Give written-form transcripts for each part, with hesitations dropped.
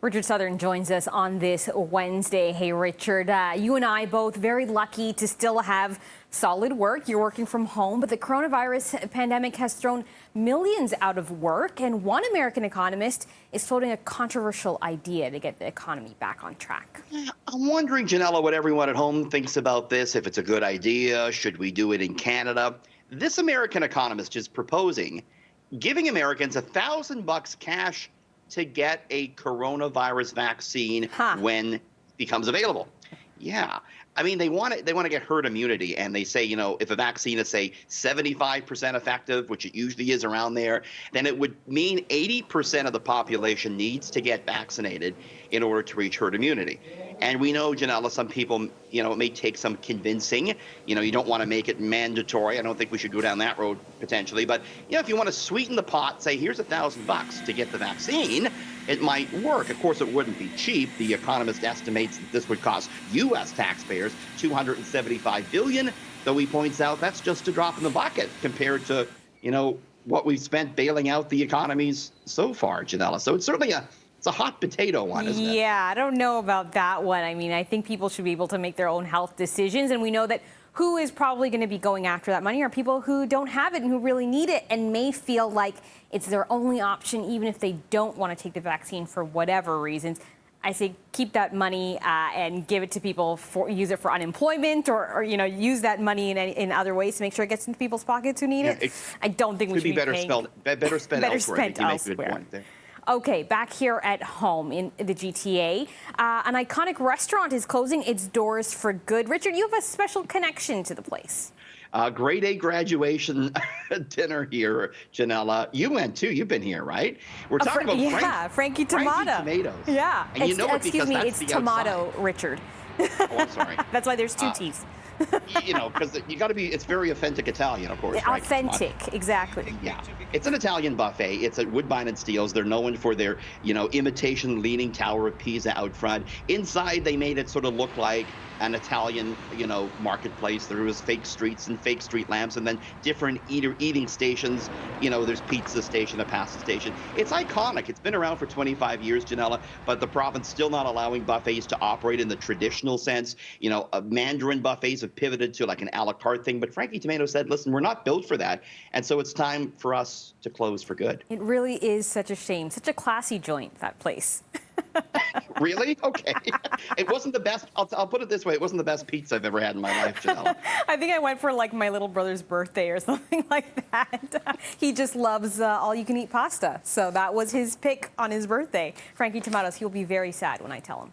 Richard Southern joins us on this Wednesday. Hey, Richard, you and I both very lucky to still have solid work. You're working from home, but the coronavirus pandemic has thrown millions out of work. And one American economist is floating a controversial idea to get the economy back on track. I'm wondering, Janella, what everyone at home thinks about this, if it's a good idea. Should we do it in Canada? This American economist is proposing giving Americans $1,000 cash to get a coronavirus vaccine when it becomes available. Yeah. I mean, they want to get herd immunity, and they say, if a vaccine is, say, 75% effective, which it usually is around there, then it would mean 80% of the population needs to get vaccinated in order to reach herd immunity. And we know, Janella, some people, it may take some convincing. You don't want to make it mandatory. I don't think we should go down that road potentially. But, if you want to sweeten the pot, say, here's $1,000 to get the vaccine, it might work. Of course, it wouldn't be cheap. The Economist estimates that this would cost U.S. taxpayers $275 billion, though he points out that's just a drop in the bucket compared to, what we've spent bailing out the economies so far, Janella. So it's certainly it's a hot potato one, isn't it? Yeah, I don't know about that one. I mean, I think people should be able to make their own health decisions, and we know that who is probably going to be going after that money are people who don't have it and who really need it and may feel like it's their only option, even if they don't want to take the vaccine for whatever reasons. I say keep that money and give it to people, use it for unemployment or use that money in other ways to make sure it gets into people's pockets who need it. I don't think we should be better spent elsewhere. You make a good point there. Okay, back here at home in the GTA, an iconic restaurant is closing its doors for good. Richard, you have a special connection to the place. Grade A graduation dinner here, Janella. You went too. You've been here, right? We're talking about Frankie Tomato. Tomatoes. Yeah. And excuse me, it's Tomato, Richard. Oh, I'm sorry. That's why there's two T's. Because you got to be, it's very authentic Italian, of course. Authentic, exactly. Yeah. It's an Italian buffet. It's at Woodbine and Steeles. They're known for their, imitation Leaning Tower of Pisa out front. Inside, they made it sort of look like an Italian, marketplace. There was fake streets and fake street lamps and then different eating stations. There's pizza station, a pasta station. It's iconic. It's been around for 25 years, Janella, but the province still not allowing buffets to operate in the traditional sense. Mandarin buffets have pivoted to like an a la carte thing, but Frankie Tomato said, listen, we're not built for that. And so it's time for us to close for good. It really is such a shame. Such a classy joint, that place. Really? Okay. It wasn't the best. I'll put it this way. It wasn't the best pizza I've ever had in my life, Janelle. I think I went for like my little brother's birthday or something like that. He just loves all-you-can-eat pasta. So that was his pick on his birthday. Frankie Tomatoes, he'll be very sad when I tell him.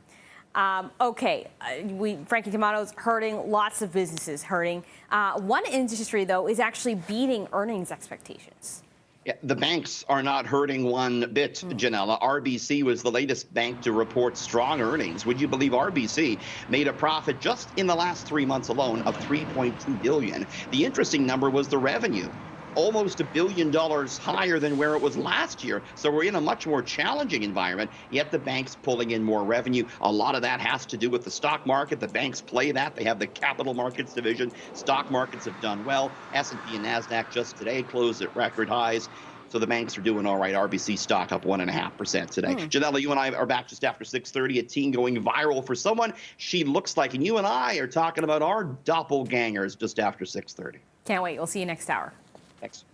Frankie Tomatoes hurting, lots of businesses hurting. One industry, though, is actually beating earnings expectations. Yeah, the banks are not hurting one bit, Janella. RBC was the latest bank to report strong earnings. Would you believe RBC made a profit just in the last 3 months alone of $3.2 billion? The interesting number was the revenue. Almost $1 billion higher than where it was last year. So we're in a much more challenging environment, yet the bank's pulling in more revenue. A lot of that has to do with the stock market. The banks play that. They have the capital markets division. Stock markets have done well. S&P and NASDAQ just today closed at record highs. So the banks are doing all right. RBC stock up 1.5% today. Janella, you and I are back just after 6:30. A teen going viral for someone she looks like. And you and I are talking about our doppelgangers just after 6:30. Can't wait. We'll see you next hour. Thanks.